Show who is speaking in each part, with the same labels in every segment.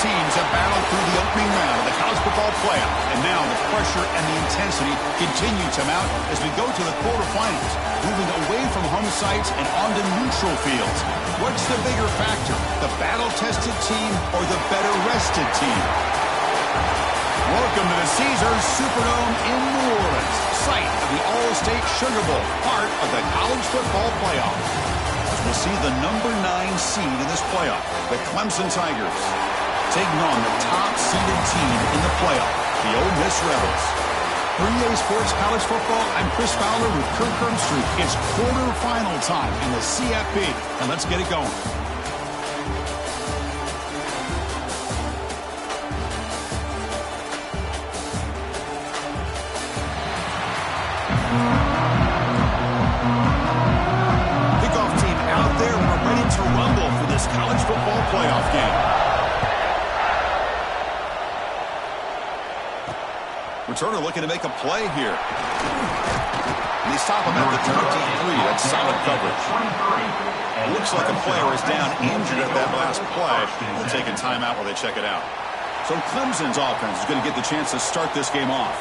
Speaker 1: teams have battled through the opening round of the college football playoff, and now the pressure and the intensity continue to mount as we go to the quarterfinals, moving away from home sites and onto neutral fields. What's the bigger factor, the battle-tested team or the better-rested team? Welcome to the Caesars Superdome in New Orleans, site of the All-State Sugar Bowl, part of the college football playoff. As we'll see the number 9 seed in this playoff, the Clemson Tigers, taking on the top-seeded team in the playoff, the Ole Miss Rebels. For EA Sports College Football, I'm Chris Fowler with Kirk Herbstreit. It's quarterfinal time in the CFP, and let's get it going. Kickoff team out there, we're ready to rumble for this college football playoff game. Returner looking to make a play here. And they stop him at the 23. That's solid coverage. It looks like a player is down injured at that last play. They'll take a timeout while they check it out. So Clemson's offense is going to get the chance to start this game off.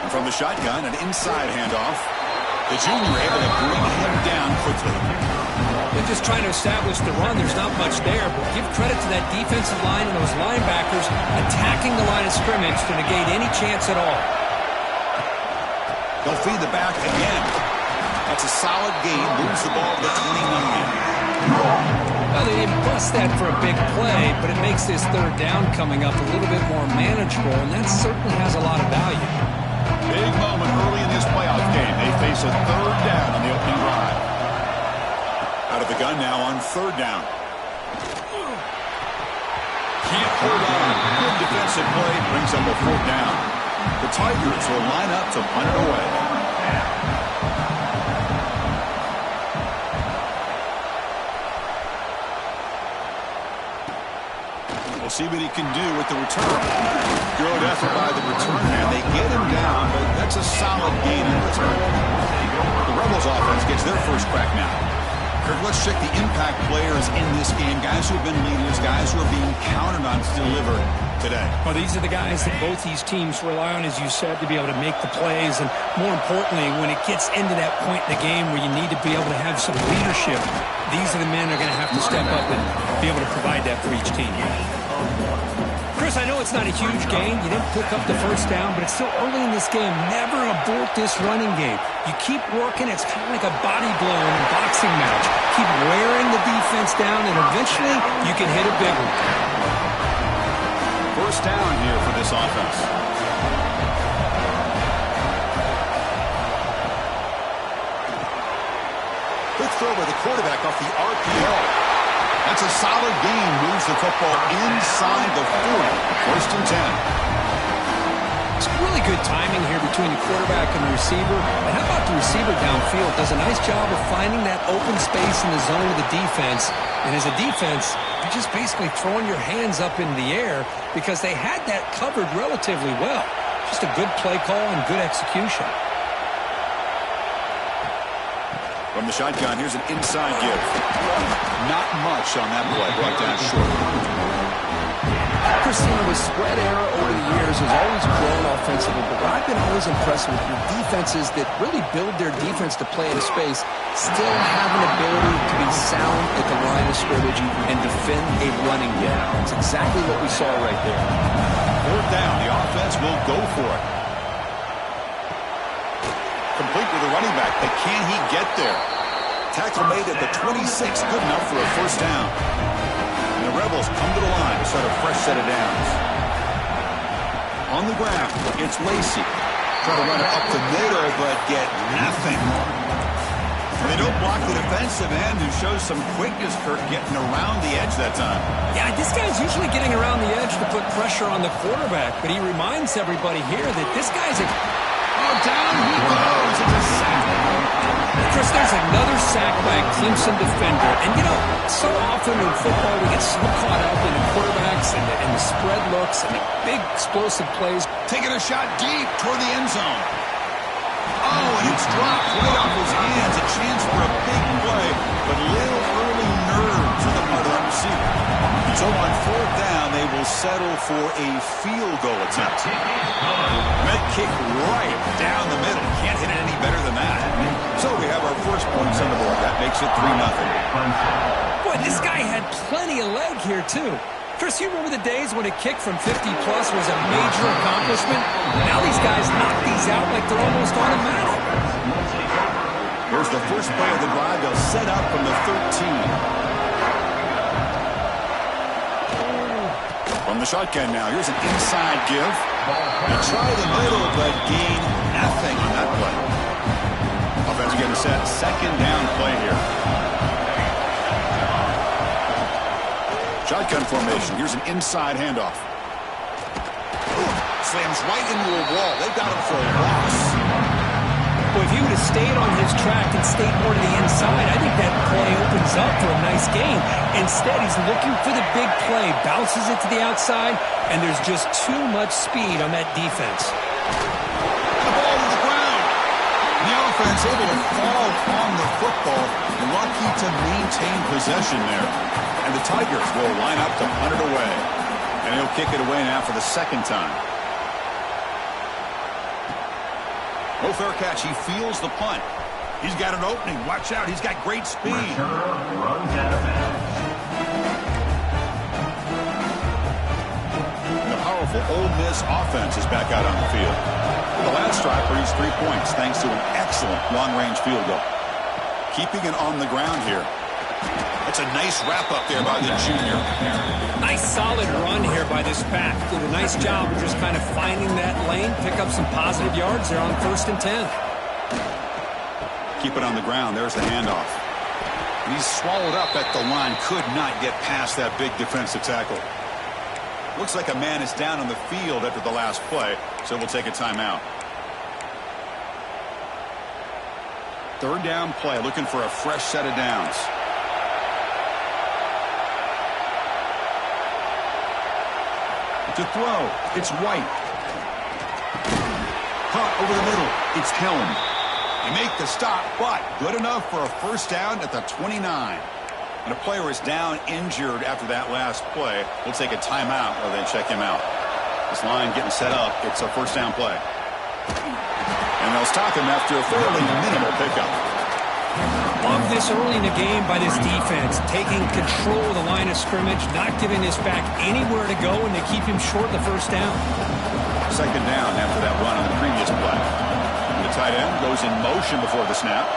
Speaker 1: And from the shotgun, an inside handoff. The junior able to bring him down quickly.
Speaker 2: They're just trying to establish the run. There's not much there, but give credit to that defensive line and those linebackers attacking the line of scrimmage to negate any chance at all.
Speaker 1: They'll feed the back again. That's a solid gain. Moves the ball to the 29.
Speaker 2: Well, they didn't bust that for a big play, but it makes this third down coming up a little bit more manageable, and that certainly has a lot of value.
Speaker 1: Big moment early in this playoff game. They face a third down on the opening drive. Out of the gun now on third down. Can't hold on. Good defensive play brings up a fourth down. The Tigers will line up to punt it away. We'll see what he can do with the return. Good effort by the return man. They get him down, but that's a solid gain in return. The Rebels offense gets their first crack now. Kirk, let's check the impact players in this game. Guys who have been leaders, guys who are being counted on to deliver today.
Speaker 2: Well, these are the guys that both these teams rely on, as you said, to be able to make the plays. And more importantly, when it gets into that point in the game where you need to be able to have some leadership, these are the men that are going to have to step up and be able to provide that for each team. Chris, I know it's not a huge gain. You didn't pick up the first down, but it's still early in this game. Never abort this running game. You keep working. It's kind of like a body blow in a boxing match. Keep wearing the defense down, and eventually you can hit a big one.
Speaker 1: First down here for this offense. Quick throw by the quarterback off the RPO. That's a solid gain. Moves the football inside the 40. First and 10.
Speaker 2: It's really good timing here between the quarterback and the receiver. And how about the receiver downfield? Does a nice job of finding that open space in the zone of the defense. And as a defense, you're just basically throwing your hands up in the air because they had that covered relatively well. Just a good play call and good execution.
Speaker 1: From the shotgun, here's an inside give. Not much on that play, brought down short.
Speaker 3: Christina, with spread era over the years has always grown offensively, but what I've been always impressed with defenses that really build their defense to play in space still have an ability to be sound at the line of scrimmage and defend a running game. That's exactly what we saw right there.
Speaker 1: Fourth down, the offense will go for it. Complete with the running back, but can he get there? Tackle made at the 26, good enough for a first down. And the Rebels come to the line to start a fresh set of downs. On the ground, it's Lacey. Try to run it up the middle, but get nothing. They don't block the defensive end, who shows some quickness, Kirk, getting around the edge that time.
Speaker 2: Yeah, this guy's usually getting around the edge to put pressure on the quarterback, but he reminds everybody here that this guy's a...
Speaker 1: Oh, down he goes. It's a sack.
Speaker 2: Chris, there's another sack by a Clemson defender. And, you know, so often in football we get so caught up in the quarterbacks and the spread looks and the big explosive plays.
Speaker 1: Taking a shot deep toward the end zone. Oh, and it's dropped right off his hands. A chance for a big play, but little early nerves on the part of that receiver. So on fourth down, they will settle for a field goal attempt. That kick right down the middle. Can't hit it any better than that. So we have our first points on the board. That makes it 3-0.
Speaker 2: Boy, this guy had plenty of leg here, too. Chris, you remember the days when a kick from 50-plus was a major accomplishment? Now these guys knock these out like they're almost automatic.
Speaker 1: Here's the first play of the drive. They'll set up from the 13. From the shotgun now. Here's an inside give. They try the middle, but gain nothing on that play. Offense getting set. Second down play here. Shotgun formation. Here's an inside handoff. Slams right into a wall. They got him for a loss.
Speaker 2: Well, if he would have stayed on his track and stayed more to the inside, I think that play opens up for a nice gain. Instead, he's looking for the big play, bounces it to the outside, and there's just too much speed on that defense.
Speaker 1: The ball to the ground. The offense able to fall on the football, lucky to maintain possession there. And the Tigers will line up to punt it away. And he'll kick it away now for the second time. No fair catch. He feels the punt. He's got an opening. Watch out. He's got great speed. The powerful Ole Miss offense is back out on the field. The last drive produced 3 points thanks to an excellent long-range field goal. Keeping it on the ground here. That's a nice wrap-up there by the junior.
Speaker 2: Nice solid run here by this pack. Did a nice job of just kind of finding that lane, pick up some positive yards there on 1st and 10.
Speaker 1: Keep it on the ground. There's the handoff. And he's swallowed up at the line. Could not get past that big defensive tackle. Looks like a man is down on the field after the last play, so we'll take a timeout. Third down play, looking for a fresh set of downs. To throw, it's White. Caught over the middle, it's Helm. They make the stop, but good enough for a first down at the 29. And a player is down injured after that last play. We'll take a timeout while they check him out. This line getting set up, it's a first down play. And they'll stop him after a fairly minimal pickup.
Speaker 2: Love this early in the game by this defense, taking control of the line of scrimmage, not giving this back anywhere to go, and they keep him short the first down.
Speaker 1: Second down after that run on the previous play. And the tight end goes in motion before the snap.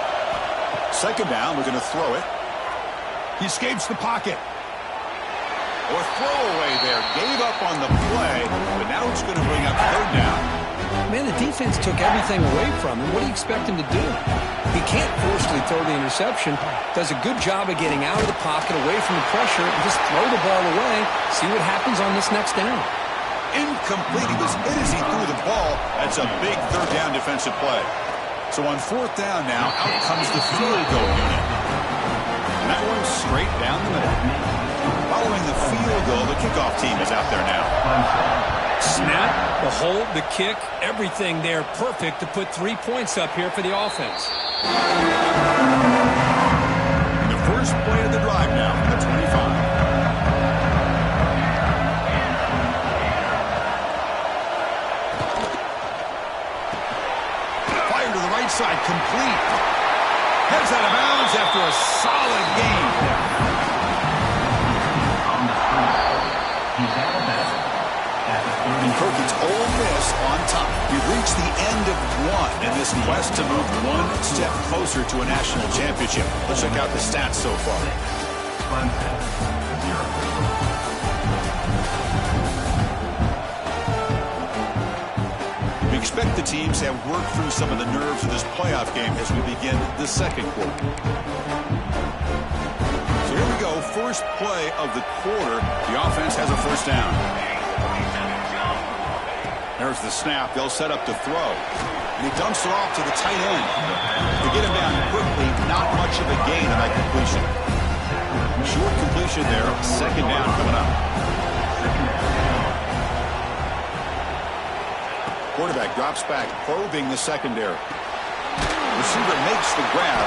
Speaker 1: Second down, we're going to throw it. He escapes the pocket. Or throwaway there. Gave up on the play, but now it's going to bring up third down.
Speaker 2: Man, the defense took everything away from him. What do you expect him to do? He can't forcefully throw the interception. Does a good job of getting out of the pocket, away from the pressure, and just throw the ball away. See what happens on this next down.
Speaker 1: Incomplete. He was hit as he threw the ball. That's a big third down defensive play. So on fourth down now, out comes the field goal unit. And that one's straight down the middle. Following the field goal, the kickoff team is out there now.
Speaker 2: Snap, the hold, the kick, everything there perfect to put 3 points up here for the offense.
Speaker 1: The first play of the drive now from the 25. Fire to the right side, complete. Heads out of bounds after a solid game. And Perkins, Ole Miss on top. We've reached the end of one in this quest to move one step closer to a national championship. Let's check out the stats so far. We expect the teams to have worked through some of the nerves of this playoff game as we begin the second quarter. So here we go, first play of the quarter. The offense has a first down. There's the snap. They'll set up to throw. And he dumps it off to the tight end. To get him down quickly, not much of a gain on that completion. Short completion there. Second down coming up. Quarterback drops back, probing the secondary. receiver makes the grab.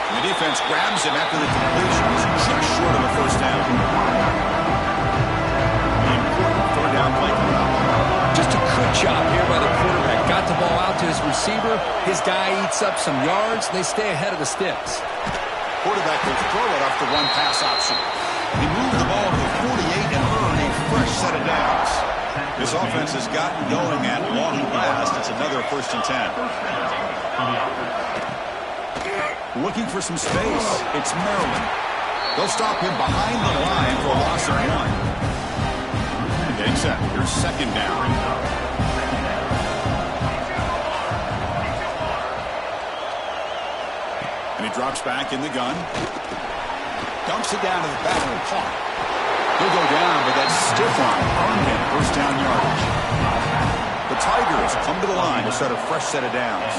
Speaker 1: And the defense grabs him after the completion. He's just short of a first down. The important third down play coming up.
Speaker 3: Just a good job here by the quarterback. Got the ball out to his receiver. His guy eats up some yards. They stay ahead of the sticks.
Speaker 1: Quarterback will throw it off the run pass option. He moved the ball to the 48 and earned a fresh set of downs. This offense has gotten going at long last. It's another 1st and 10. Looking for some space. It's Maryland. They'll stop him behind the line for a loss of 1. Getting set. Here's 2nd down. And he drops back in the gun. Dumps it down to the back of the park. He'll go down, but that stiff arm earned him first down yardage. The Tigers come to the line to set a fresh set of downs.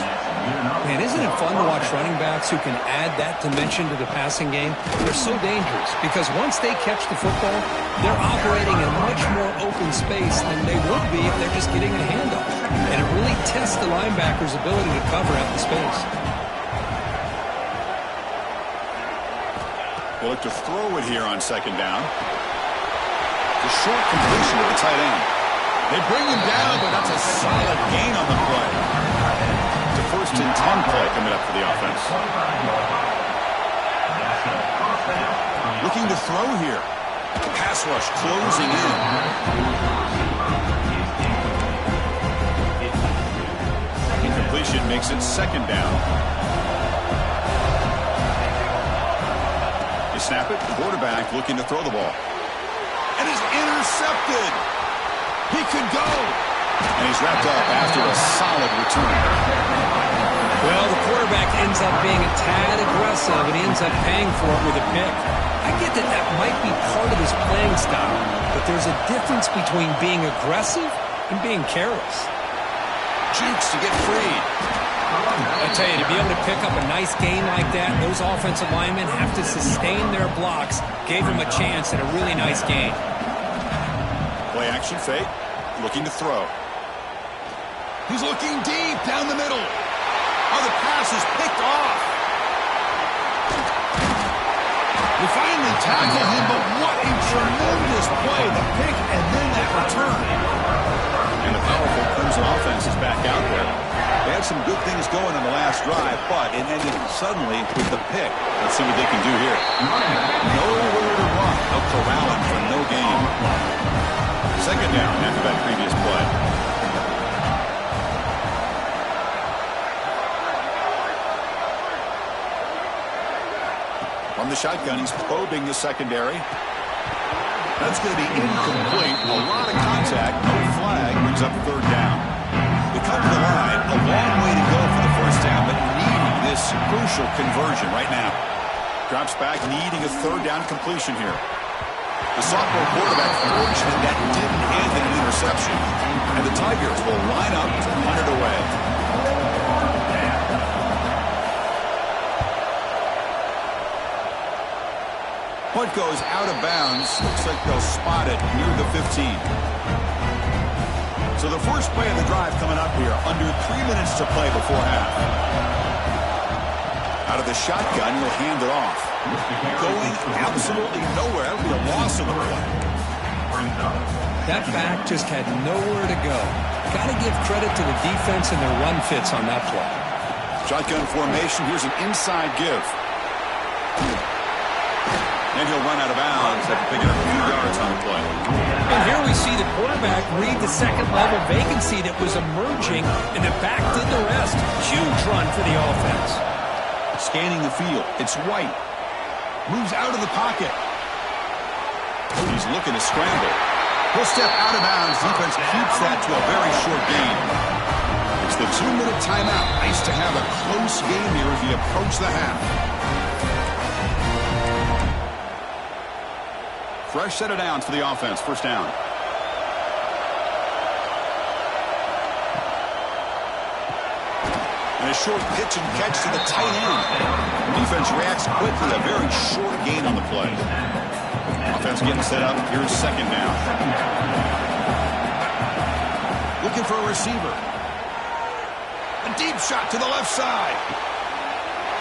Speaker 2: Man, isn't it fun to watch running backs who can add that dimension to the passing game? They're so dangerous because once they catch the football, they're operating in much more open space than they would be if they're just getting a handoff. And it really tests the linebacker's ability to cover out the space.
Speaker 1: They look to throw it here on 2nd down. The short completion to the tight end. They bring him down, but that's a solid gain on the play. It's a 1st and 10 play coming up for the offense. Looking to throw here. Pass rush closing in. Incompletion makes it 2nd down. They snap it. Quarterback looking to throw the ball. And is intercepted. He could go. And he's wrapped up after a solid return.
Speaker 2: Well, the quarterback ends up being a tad aggressive, and he ends up paying for it with a pick. I get that that might be part of his playing style, but there's a difference between being aggressive and being careless.
Speaker 1: Jukes to get free.
Speaker 2: I tell you, to be able to pick up a nice gain like that, those offensive linemen have to sustain their blocks. Gave him a chance at a really nice gain.
Speaker 1: Play action fake. Looking to throw. He's looking deep down the middle. Oh, the pass is picked off. They finally tackle him, but what a tremendous play. The pick and then that return. And the powerful Crimson offense is back out there. They had some good things going on the last drive, but it ended suddenly with the pick. Let's see what they can do here. Nowhere to run. They'll corral him for no gain. 2nd down after that previous play. From the shotgun, he's probing the secondary. That's going to be incomplete. A lot of contact. No flag. Brings up 3rd down. They come to the line. A long way to go for the first down, but needing this crucial conversion right now. Drops back, needing a 3rd down completion here. The sophomore quarterback fortunate that didn't end in an interception. And the Tigers will line up to punt it away. Punt goes out of bounds. Looks like they'll spot it near the 15. So the first play of the drive coming up here. Under 3 minutes to play before half. Out of the shotgun, he'll hand it off. Going absolutely nowhere. That would be a loss of the play.
Speaker 2: That back just had nowhere to go. Got to give credit to the defense and their run fits on that play.
Speaker 1: Shotgun formation. Here's an inside give. And he'll run out of bounds after picking up a few yards on the play.
Speaker 2: And here we see the quarterback read the second-level vacancy that was emerging, and the back did the rest. Huge run for the offense.
Speaker 1: Scanning the field. It's White. Moves out of the pocket. He's looking to scramble. He'll step out of bounds. Defense keeps that to a very short gain. It's the 2-minute timeout. Nice to have a close game here as we approach the half. Fresh set of downs for the offense. First down. And a short pitch and catch to the tight end. Defense reacts quickly. A very short gain on the play. Offense getting set up. Here's 2nd down. Looking for a receiver. A deep shot to the left side.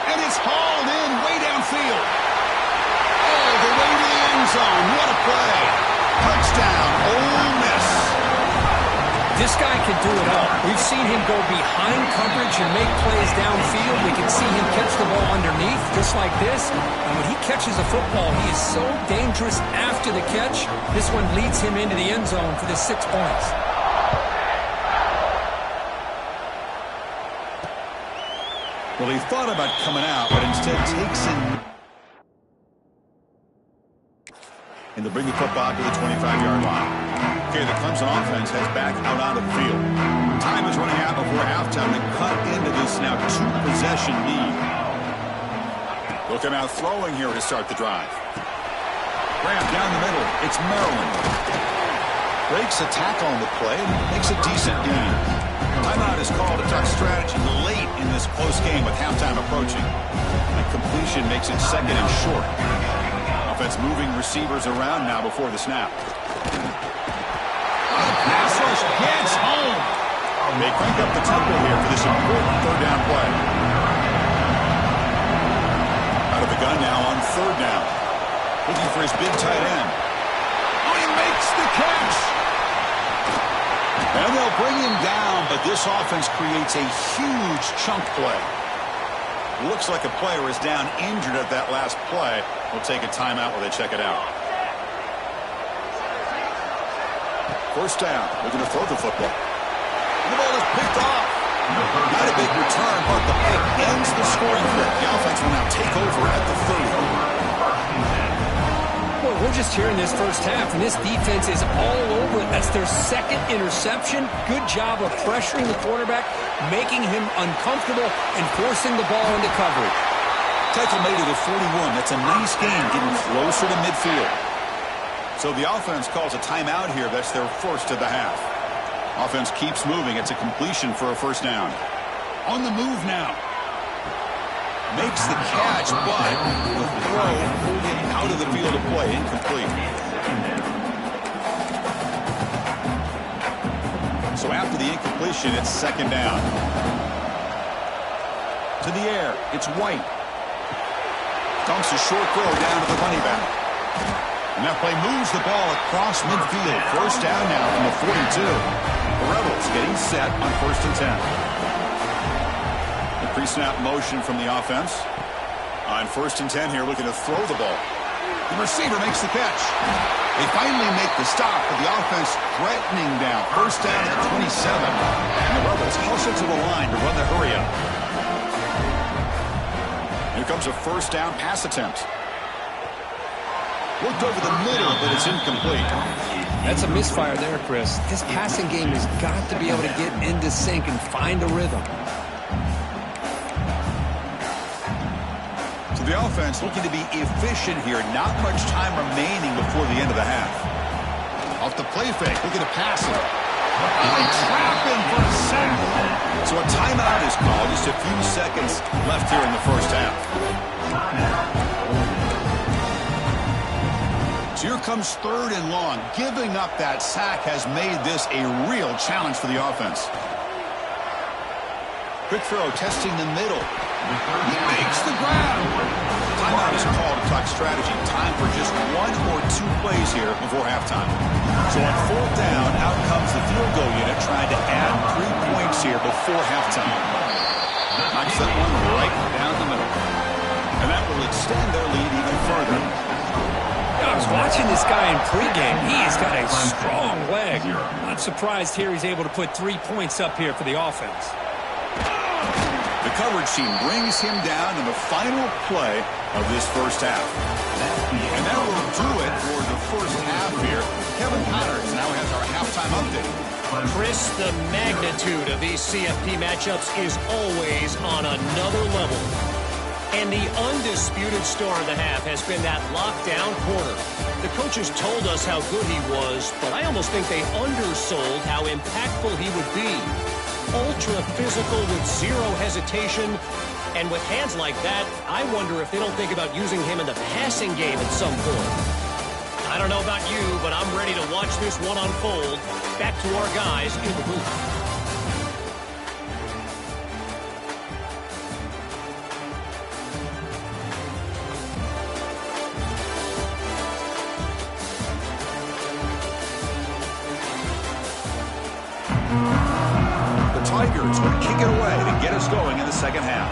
Speaker 1: And it's hauled in way downfield. All the way to the end zone. What a play. Touchdown, Ole Miss.
Speaker 2: This guy can do it all. We've seen him go behind coverage and make plays downfield. We can see him catch the ball underneath, just like this. And when he catches a football, he is so dangerous after the catch. This one leads him into the end zone for the 6 points.
Speaker 1: Well, he thought about coming out, but instead takes in. And they'll bring the football to the 25-yard line. Okay, the Clemson offense heads back out onto the field. Time is running out before halftime to cut into this now 2-possession lead. They'll come out throwing here to start the drive. Graham down the middle. It's Maryland. Breaks a tackle on the play and makes a decent gain. Timeout is called to talk strategy late in this close game with halftime approaching. That completion makes it second and short. Offense moving receivers around now before the snap. Pass rush gets home. They crank up the tempo here for this important third down play. Out of the gun now on third down. Looking for his big tight end. Oh, he makes the catch. And they'll bring him down, but this offense creates a huge chunk play. Looks like a player is down injured at that last play. We'll take a timeout while they check it out. First down. Looking to throw the football. And the ball is picked off. Not a big return, but the pick ends the scoring threat. The offense will now take over at the 30.
Speaker 2: Well, we're just here in this first half, and this defense is all over it. That's their second interception. Good job of pressuring the quarterback, making him uncomfortable, and forcing the ball into coverage.
Speaker 1: Tackle made to the 41. That's a nice game, getting closer to midfield. So the offense calls a timeout here. That's their first of the half. Offense keeps moving. It's a completion for a first down. On the move now. Makes the catch, but the throw out of the field of play, incomplete. So after the incompletion, it's second down. To the air, it's White. Dunks a short throw down to the running back. And that play moves the ball across midfield. First down now from the 42. The Rebels getting set on 1st and 10. The pre-snap motion from the offense. On 1st and 10 here, looking to throw the ball. The receiver makes the catch. They finally make the stop, but the offense threatening down. First down at the 27. And the Rebels hustle to the line to run the hurry up. Here comes a first down pass attempt. Looked over the middle, but it's incomplete.
Speaker 2: That's a misfire there, Chris. This passing game has got to be able to get into sync and find a rhythm.
Speaker 1: So the offense looking to be efficient here. Not much time remaining before the end of the half. Off the play fake, looking to pass it. And they trap him for a sack. So a timeout is called. Just a few seconds left here in the first half. So here comes third and long. Giving up that sack has made this a real challenge for the offense. Quick throw, testing the middle. He makes the grab. Timeout is called to talk strategy. Time for just 1 or 2 plays here before halftime. So on fourth down, out comes the field goal unit trying to add 3 points here before halftime. Knocks that one right down the middle. And that will extend their lead even further.
Speaker 2: I was watching this guy in pregame. He's got a strong leg. Not surprised here he's able to put 3 points up here for the offense.
Speaker 1: The coverage team brings him down in the final play of this first half. And that will do it for the first half here. Kevin Connors now has our halftime update.
Speaker 4: Chris, the magnitude of these CFP matchups is always on another level. And the undisputed star of the half has been that lockdown corner. The coaches told us how good he was, but I almost think they undersold how impactful he would be. Ultra physical with zero hesitation. And with hands like that, I wonder if they don't think about using him in the passing game at some point. I don't know about you, but I'm ready to watch this one unfold. Back to our guys in the booth.
Speaker 1: Tigers will kick it away to get us going in the second half.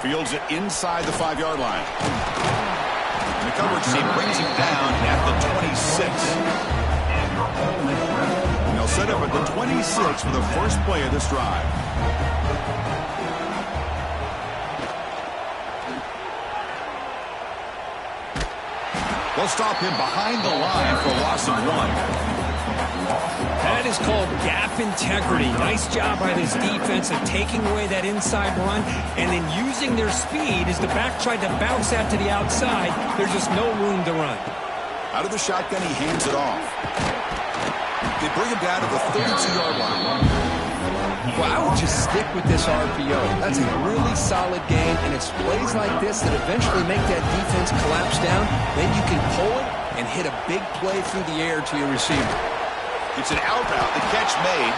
Speaker 1: Fields it inside the 5-yard line. And the coverage team brings him down at the 26. And they'll set up at the 26 for the first play of this drive. They'll stop him behind the line for a loss of 1.
Speaker 2: That is called gap integrity. Nice job by this defense of taking away that inside run and then using their speed as the back tried to bounce that to the outside. There's just no room to run.
Speaker 1: Out of the shotgun, he hands it off. They bring him down to the 32-yard line.
Speaker 3: Well, I would just stick with this RPO. That's a really solid game, and it's plays like this that eventually make that defense collapse down. Then you can pull it and hit a big play through the air to your receiver.
Speaker 1: It's an out route. The catch made.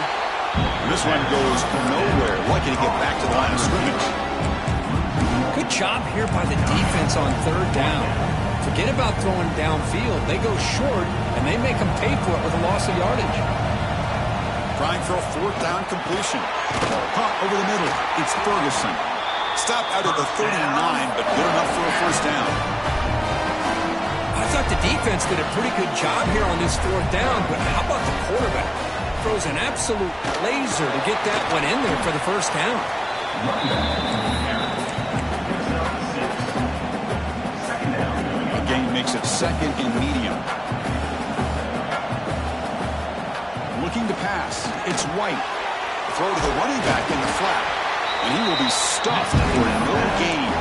Speaker 1: This one goes nowhere. Lucky to get back to the line of scrimmage.
Speaker 2: Good job here by the defense on 3rd down. Forget about throwing downfield. They go short, and they make them pay for it with a loss of yardage.
Speaker 1: Trying for a 4th down completion. Caught over the middle. It's Ferguson. Stopped out at the 39, but good enough for a 1st down.
Speaker 2: I thought the defense did a pretty good job here on this 4th down, but how about the quarterback? Throws an absolute laser to get that one in there for the 1st down.
Speaker 1: A gain makes it 2nd and medium. Looking to pass. It's White. Throw to the running back in the flat. And he will be stuffed for no gain.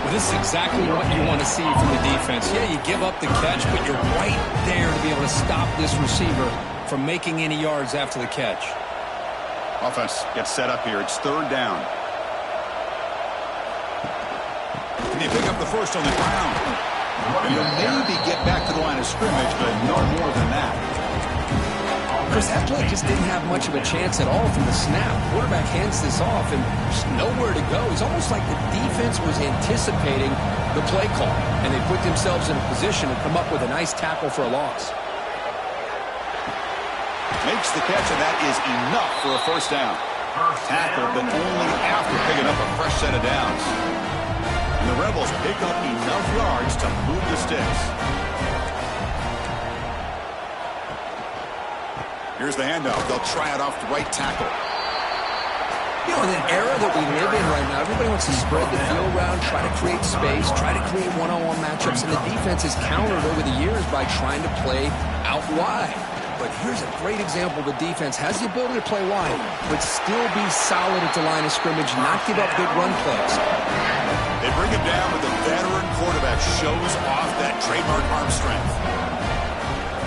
Speaker 2: Well, this is exactly what you want to see from the defense. Yeah, you give up the catch, but you're right there to be able to stop this receiver from making any yards after the catch.
Speaker 1: Offense gets set up here. It's 3rd down. And they pick up the first on the ground. And they'll maybe get back to the line of scrimmage, but no more than that.
Speaker 3: Chris, that play just didn't have much of a chance at all from the snap. Quarterback hands this off and just nowhere to go. It's almost like the defense was anticipating the play call, and they put themselves in a position to come up with a nice tackle for a loss.
Speaker 1: Makes the catch, and that is enough for a 1st down. Tackle, but only after picking up a fresh set of downs. And the Rebels pick up enough yards to move the sticks. Here's the handoff. They'll try it off the right tackle.
Speaker 3: You know, in an era that we live in right now, everybody wants to spread the field around, try to create space, try to create one-on-one matchups, and the defense has countered over the years by trying to play out wide. But here's a great example. The defense has the ability to play wide, but still be solid at the line of scrimmage, not give up big run plays.
Speaker 1: They bring him down with the veteran quarterback. Shows off that trademark arm strength.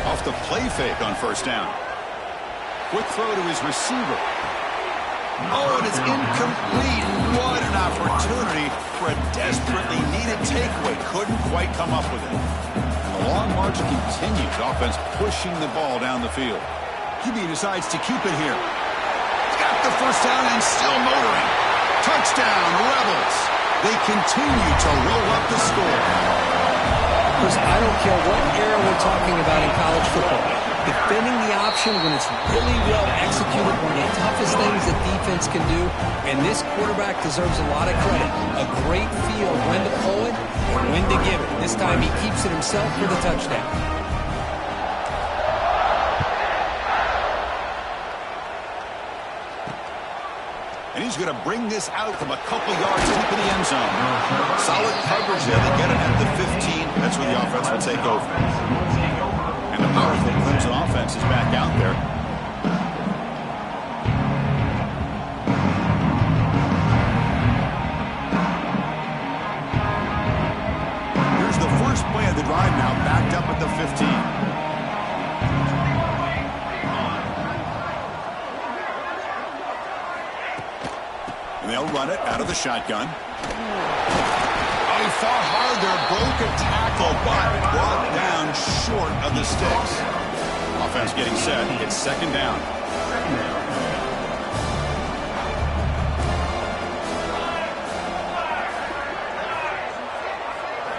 Speaker 1: Off the play fake on 1st down. Quick throw to his receiver. Oh, and it's incomplete. What an opportunity for a desperately needed takeaway. Couldn't quite come up with it. And the long march continues. Offense pushing the ball down the field. QB decides to keep it here. He's got the 1st down and still motoring. Touchdown, Rebels. They continue to roll up the score.
Speaker 3: Chris, I don't care what era we're talking about in college football. Defending the option when it's really well executed, one of the toughest things that defense can do, and this quarterback deserves a lot of credit. A great feel when to pull it and when to give it. This time he keeps it himself for the touchdown.
Speaker 1: And he's going to bring this out from a couple yards deep in the end zone. Solid coverage there. They get him at the 15. That's where the offense will take over. And the powerful Clemson offense is back out there. Here's the first play of the drive now, backed up at the 15. And they'll run it out of the shotgun. Oh, he fought hard there, broke a tackle, but brought down short of the sticks. Offense getting set. It's 2nd down.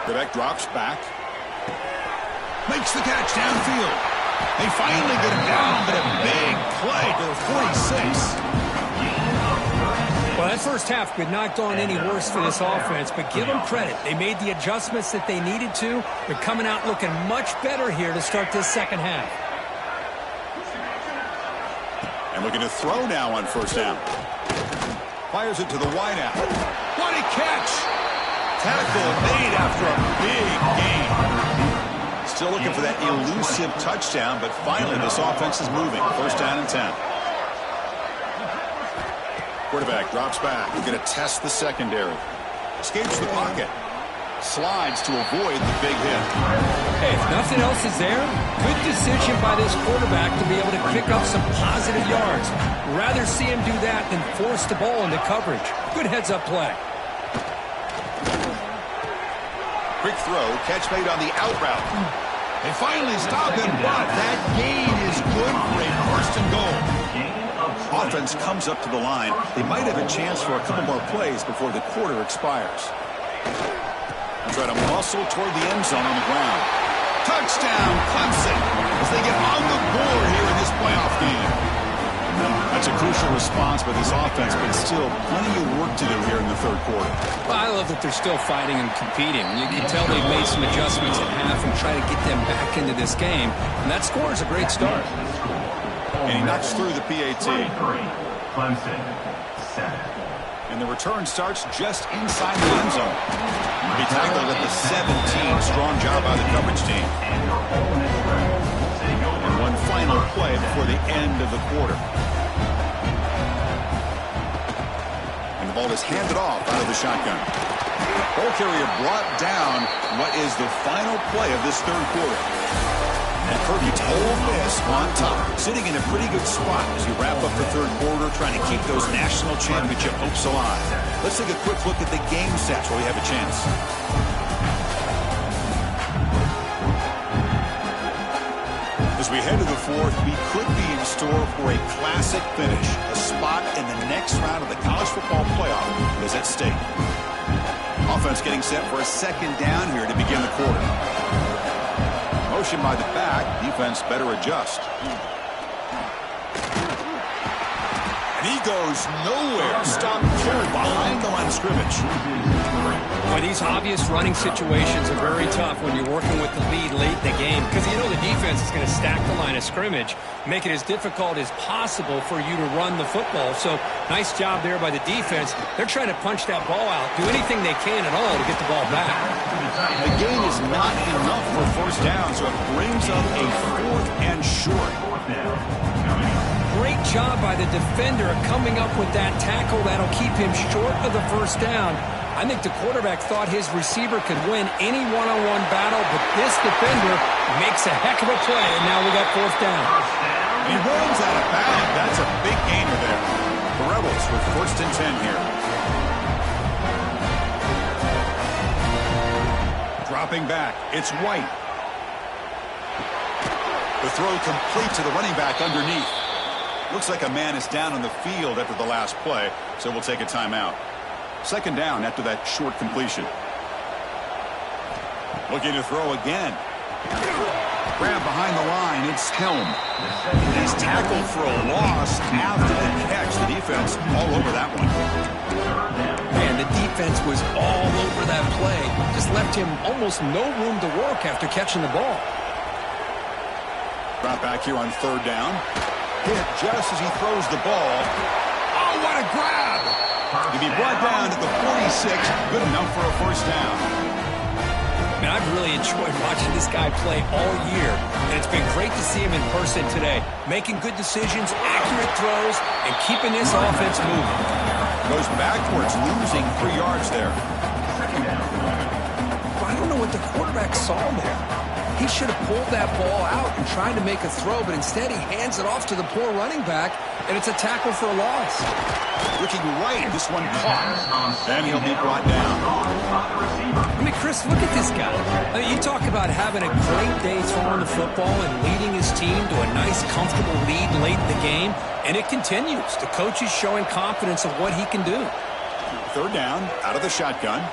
Speaker 1: Quebec drops back. Makes the catch downfield. They finally get him down, but a big play to the 46.
Speaker 2: Well, that first half could not gone any worse for this offense, but give them credit. They made the adjustments that they needed to. They're coming out looking much better here to start this second half.
Speaker 1: And looking to throw now on first down. Fires it to the wideout. What a catch! Tackle made after a big gain. Still looking for that elusive touchdown, but finally this offense is moving. First down and 10. Quarterback drops back. We're going to test the secondary. Escapes the pocket. Slides to avoid the big hit.
Speaker 2: Hey, if nothing else is there, good decision by this quarterback to be able to pick up some positive yards. Rather see him do that than force the ball into coverage. Good heads-up play.
Speaker 1: Quick throw, catch made on the out route. They finally stop him, but that gain is good for a first and goal. Offense comes up to the line. They might have a chance for a couple more plays before the quarter expires. Try to muscle toward the end zone on the ground. Touchdown, Clemson, as they get on the board here in this playoff game. That's a crucial response by this offense, but still plenty of work to do here in the third quarter.
Speaker 2: Well, I love that they're still fighting and competing. You can tell they've made some adjustments at half and try to get them back into this game. And that score is a great start.
Speaker 1: And he knocks through the PAT.
Speaker 5: Clemson, 7.
Speaker 1: And the return starts just inside the end zone. He tackled at the 17. Strong job by the coverage team. And one final play before the end of the quarter. And the ball is handed off out of the shotgun. Ball carrier brought down what is the final play of this third quarter. And Kirby's Ole Miss on top, sitting in a pretty good spot as you wrap up the third quarter, trying to keep those national championship hopes alive. Let's take a quick look at the game stats where we have a chance. As we head to the fourth, we could be in store for a classic finish. A spot in the next round of the college football playoff is at stake. Offense getting set for a second down here to begin the quarter. Motion by the back. Defense better adjust. And he goes nowhere. Stop cold behind the line of scrimmage.
Speaker 2: Well, these obvious running situations are very tough when you're working with the lead late in the game because you know the defense is going to stack the line of scrimmage, make it as difficult as possible for you to run the football. So nice job there by the defense. They're trying to punch that ball out, do anything they can at all to get the ball back.
Speaker 1: The gain is not enough for first down, so it brings up a fourth and short.
Speaker 2: Great job by the defender coming up with that tackle that'll keep him short of the first down. I think the quarterback thought his receiver could win any one-on-one battle, but this defender makes a heck of a play, and now we got fourth down.
Speaker 1: He runs out of bounds. That's a big gainer there. The Rebels with first and 10 here. Dropping back, it's White. The throw complete to the running back underneath. Looks like a man is down on the field after the last play, so we'll take a timeout. Second down after that short completion. Looking to throw again. Grab behind the line, it's Helm. He's tackled for a loss after the catch. The defense all over that one.
Speaker 3: Man, the defense was all over that play. Just left him almost no room to work after catching the ball.
Speaker 1: Drop back here on third down. Hit just as he throws the ball. Oh, what a grab! To be brought down at the 46, good enough for a first down.
Speaker 2: Man, I've really enjoyed watching this guy play all year, and it's been great to see him in person today, making good decisions, accurate throws, and keeping this offense moving.
Speaker 1: Goes backwards, losing 3 yards there.
Speaker 3: I don't know what the quarterback saw there. He should have pulled that ball out and tried to make a throw, but instead he hands it off to the poor running back, and it's a tackle for a loss.
Speaker 1: Looking right, this one caught, and he'll be brought down.
Speaker 2: I mean, Chris, look at this guy. I mean, you talk about having a great day throwing the football and leading his team to a nice, comfortable lead late in the game, and it continues. The coach is showing confidence of what he can do.
Speaker 1: Third down, out of the shotgun.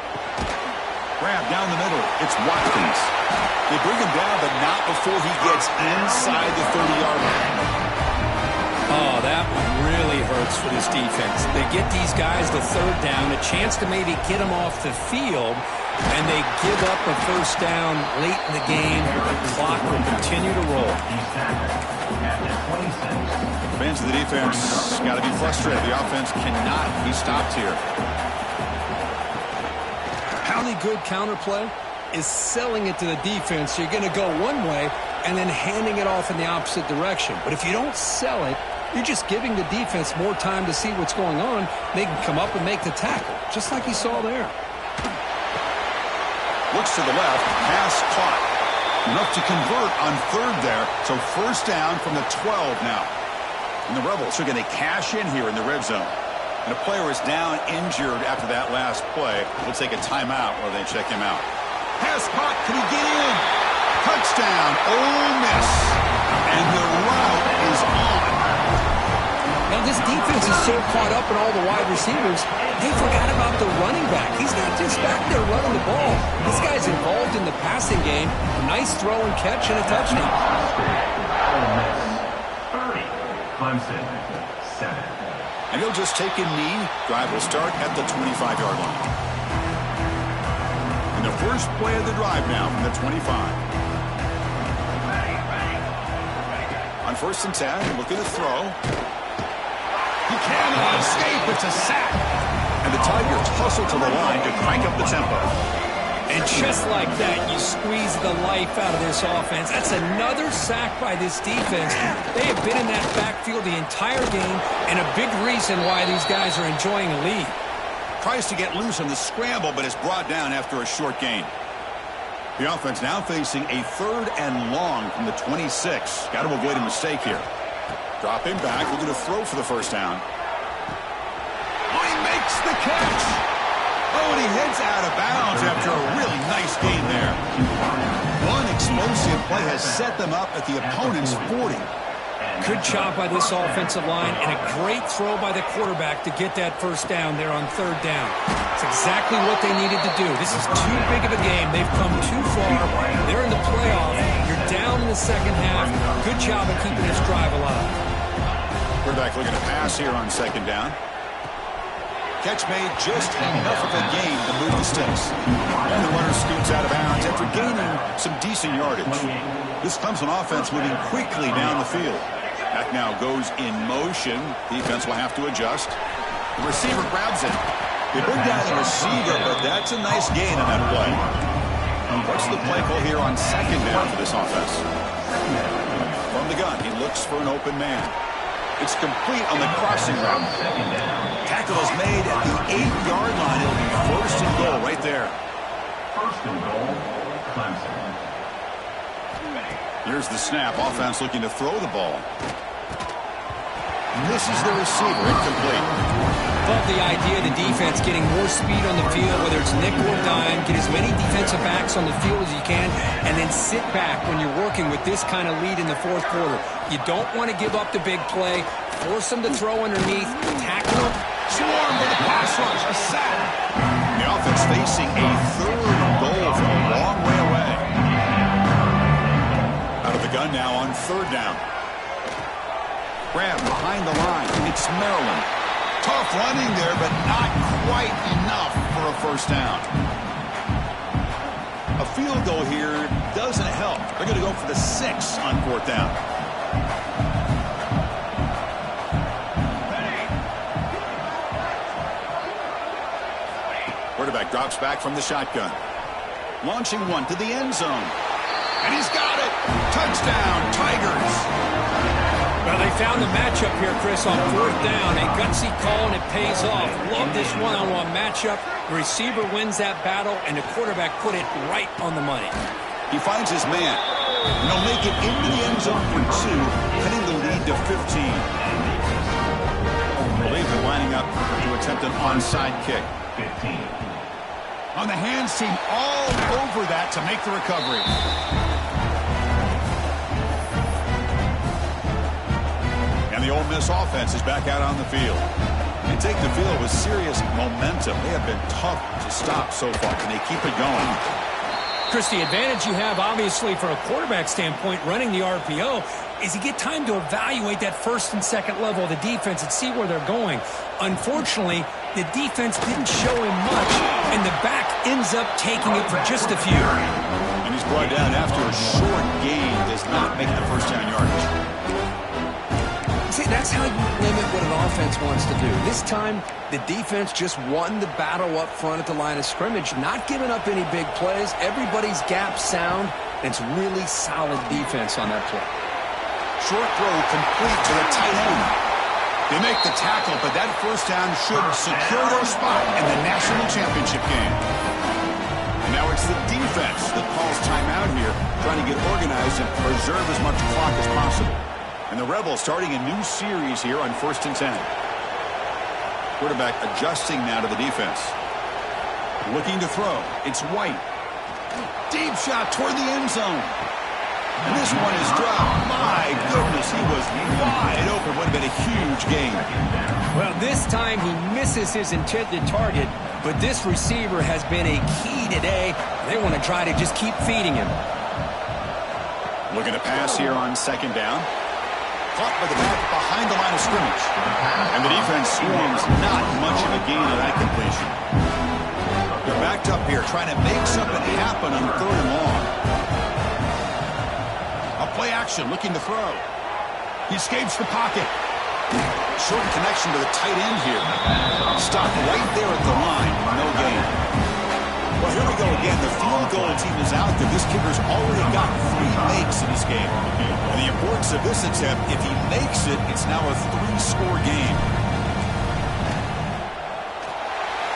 Speaker 1: Grab down the middle. It's Watkins. They bring him down, but not before he gets inside the 30-yard line.
Speaker 2: Oh, that one really hurts for this defense. They get these guys the third down, a chance to maybe get them off the field, and they give up a first down late in the game. The clock will continue to roll.
Speaker 1: Fans of the defense got to be frustrated. The offense cannot be stopped here.
Speaker 2: Really good counterplay is selling it to the defense. You're going to go one way and then handing it off in the opposite direction. But if you don't sell it, you're just giving the defense more time to see what's going on. They can come up and make the tackle, just like you saw there.
Speaker 1: Looks to the left, pass caught. Enough to convert on third there. So first down from the 12 now. And the Rebels are going to cash in here in the red zone. And a player is down injured after that last play. We'll take a timeout while they check him out. Pass caught. Can he get in? Touchdown, Ole Miss. And the route is on.
Speaker 2: Now, this defense is so caught up in all the wide receivers, they forgot about the running back. He's not just back there running the ball. This guy's involved in the passing game. A nice throw and catch and a touchdown.
Speaker 5: Ole Miss 30, Clemson 7.
Speaker 1: And he'll just take a knee. Drive will start at the 25-yard line. And the first play of the drive now from the 25. On first and 10, looking to throw. He cannot escape. It's a sack. And the Tigers hustle to the line to crank up the tempo.
Speaker 2: And just like that, you squeeze the life out of this offense. That's another sack by this defense. They have been in that backfield the entire game, and a big reason why these guys are enjoying a lead.
Speaker 1: Tries to get loose on the scramble, but is brought down after a short gain. The offense now facing a third and long from the 26. Got to avoid a mistake here. Drop him back. We're going to throw for the first down. Oh, he makes the catch. Oh, and he heads out of bounds after a really nice gain there. One explosive play has set them up at the opponent's 40.
Speaker 2: Good job by this offensive line and a great throw by the quarterback to get that first down there on third down. It's exactly what they needed to do. This is too big of a game. They've come too far. They're in the playoff. You're down in the second half. Good job of keeping this drive alive.
Speaker 1: Quarterback looking to pass here on second down. Catch made just enough of a gain to move the sticks. And the runner scoots out of bounds after gaining some decent yardage. This Clemson offense moving quickly down the field. Back now goes in motion. Defense will have to adjust. The receiver grabs it. They bring down the receiver, but that's a nice gain on that play. What's the play call here on second down for this offense? From the gun, he looks for an open man. It's complete on the crossing route. Tackle is made at the 8-yard line. It'll be first and goal right there.
Speaker 5: First and goal, Clemson.
Speaker 1: Here's the snap. Offense looking to throw the ball. Misses the receiver. Incomplete.
Speaker 2: Love the idea of the defense getting more speed on the field, whether it's nickel or dime. Get as many defensive backs on the field as you can, and then sit back when you're working with this kind of lead in the fourth quarter. You don't want to give up the big play. Force them to throw underneath. Tackle them.
Speaker 1: Swarm with a pass rush. A sack. The offense facing a third goal from a long way away. Out of the gun now on third down. Grab behind the line. It's Maryland. Tough running there, but not quite enough for a first down. A field goal here doesn't help. They're going to go for the 6 on fourth down. Quarterback drops back from the shotgun. Launching one to the end zone. And he's got it. Touchdown, Tigers.
Speaker 2: Well, they found the matchup here, Chris, on fourth down. A gutsy call, and it pays off. Love this one-on-one matchup. The receiver wins that battle, and the quarterback put it right on the money.
Speaker 1: He finds his man. And he'll make it into the end zone for 2, cutting the lead to 15. I believe they're lining up to attempt an onside kick.
Speaker 5: 15.
Speaker 1: On the hands team all over that to make the recovery. And the Ole Miss offense is back out on the field. And take the field with serious momentum. They have been tough to stop so far. Can they keep it going?
Speaker 2: Chris, the advantage you have, obviously, from a quarterback standpoint, running the RPO, is you get time to evaluate that first and second level of the defense and see where they're going. Unfortunately, the defense didn't show him much, and the back ends up taking it for just a few.
Speaker 1: And he's brought down after a short gain, does not make the first down yardage.
Speaker 3: See, that's how you limit what an offense wants to do. This time, the defense just won the battle up front at the line of scrimmage, not giving up any big plays. Everybody's gap sound, and it's really solid defense on that play.
Speaker 1: Short throw complete to the tight end. They make the tackle, but that first down should secure their spot in the national championship game. And now it's the defense that calls timeout here, trying to get organized and preserve as much clock as possible. And the Rebels starting a new series here on 1st and 10. Quarterback adjusting now to the defense. Looking to throw. It's White. Deep shot toward the end zone. And this one is dropped. My goodness, he was wide open. Would have been a huge gain.
Speaker 2: Well, this time he misses his intended target, but this receiver has been a key today. They want to try to just keep feeding him.
Speaker 1: Looking to pass here on 2nd down. Caught by the back behind the line of scrimmage. And the defense swarms not much of a gain on that completion. They're backed up here trying to make something happen on 3rd and long. A play action looking to throw. He escapes the pocket. Short connection to the tight end here. Stopped right there at the line. No gain. Well, here we go again. The field goal team is out there. This kicker's already got 3 makes in this game. And the importance of this attempt, if he makes it, it's now a 3-score game.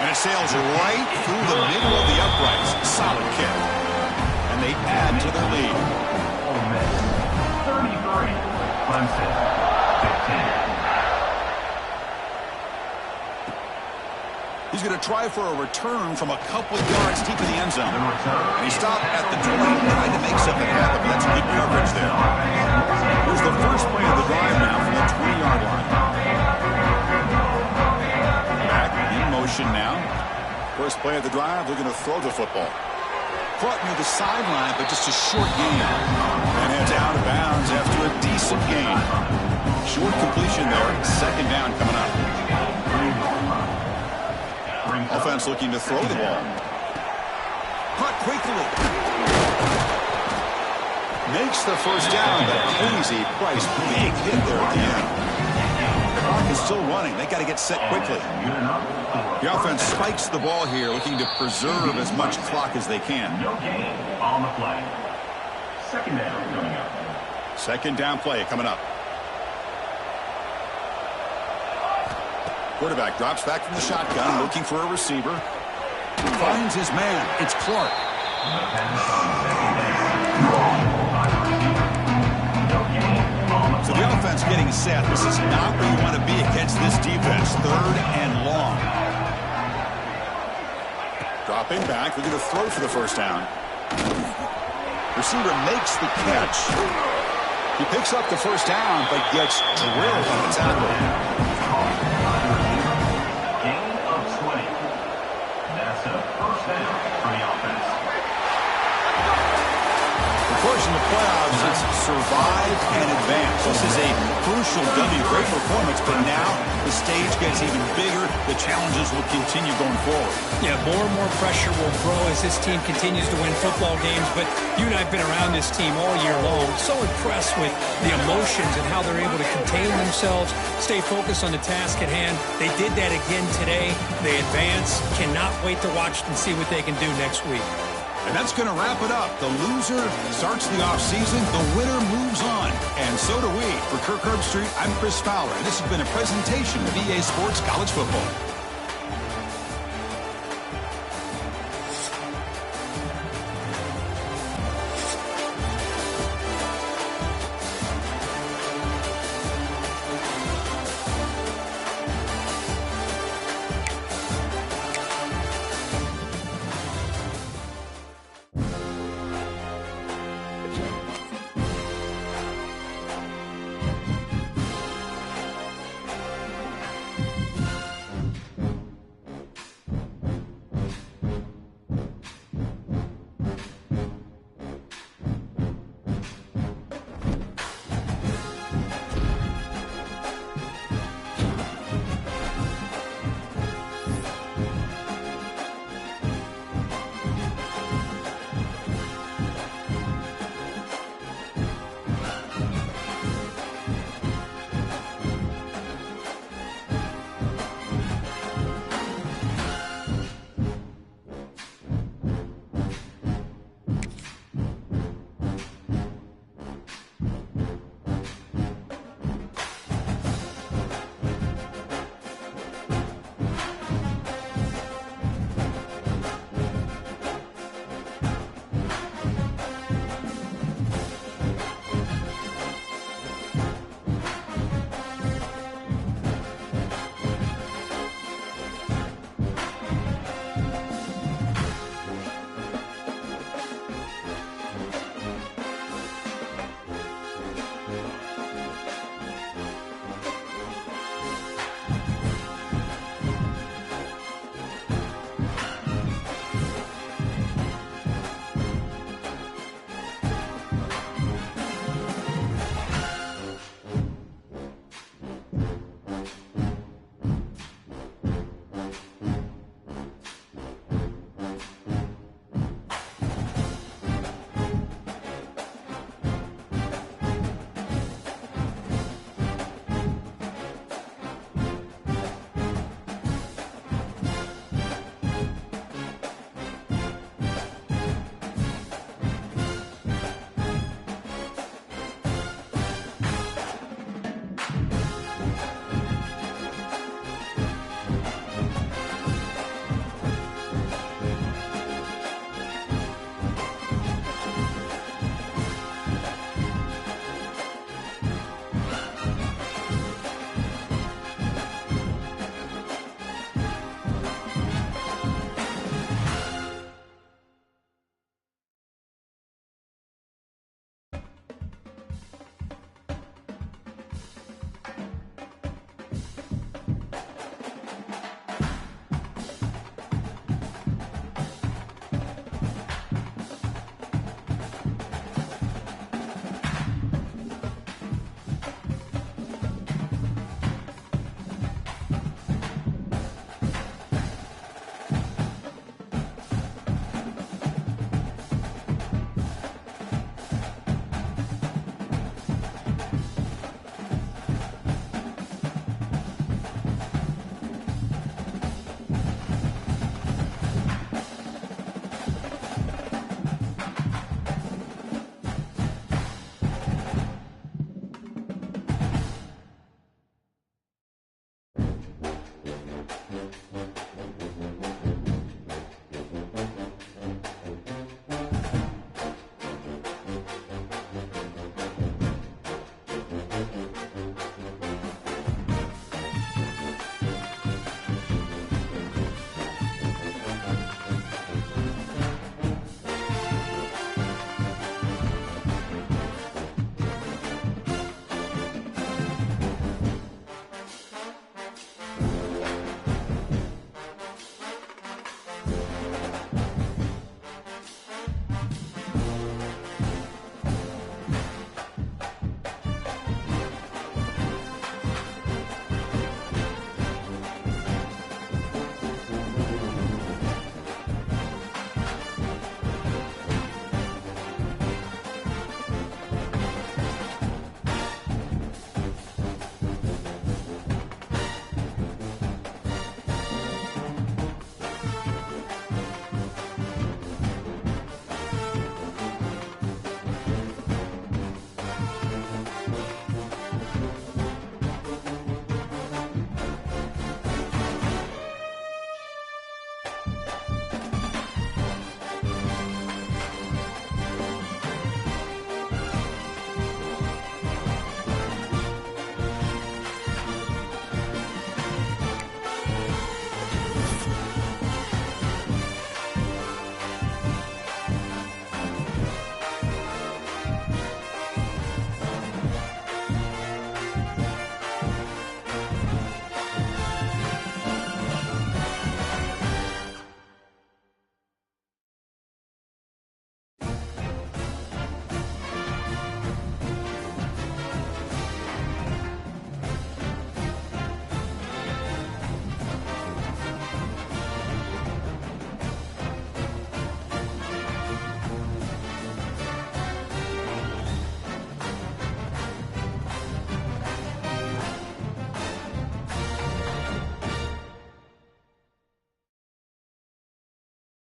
Speaker 1: And it sails right through the middle of the uprights. Solid kick. And they add to their lead.
Speaker 5: Ole Miss 33, Clemson 15.
Speaker 1: He's going to try for a return from a couple of yards deep in the end zone. And he stopped at the 20, trying to make something happen, but that's good coverage there. Here's the first play of the drive now from the 20-yard line. Back in motion now. First play of the drive, they're going to throw the football. Caught near the sideline, but just a short gain. And heads out of bounds after a decent gain. Short completion there. 2nd down coming up. Offense looking to throw the ball. Caught quickly. Makes the first down, but crazy Price. Big hit there at the end. The clock is still running. They got to get set quickly. The offense spikes the ball here, looking to preserve as much clock as they can.
Speaker 5: No gain on the play. 2nd down coming up.
Speaker 1: 2nd down play coming up. Quarterback drops back from the shotgun, looking for a receiver. Finds his man. It's Clark. So the offense getting set. This is not where you want to be against this defense. 3rd and long. Dropping back. We're going to throw for the first down. Receiver makes the catch. He picks up the first down, but gets drilled on the tackle. Of course, in the playoffs, it's survive and advance. This is a crucial W. Great performance, but now the stage gets even bigger. The challenges will continue going forward.
Speaker 2: Yeah, more and more pressure will grow as this team continues to win football games, but you and I have been around this team all year long. So impressed with the emotions and how they're able to contain themselves, stay focused on the task at hand. They did that again today. They advance. Cannot wait to watch and see what they can do next week.
Speaker 1: And that's going to wrap it up. The loser starts the offseason. The winner moves on. And so do we. For Kirk Herbstreit, I'm Chris Fowler. And this has been a presentation of EA Sports College Football.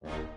Speaker 1: down.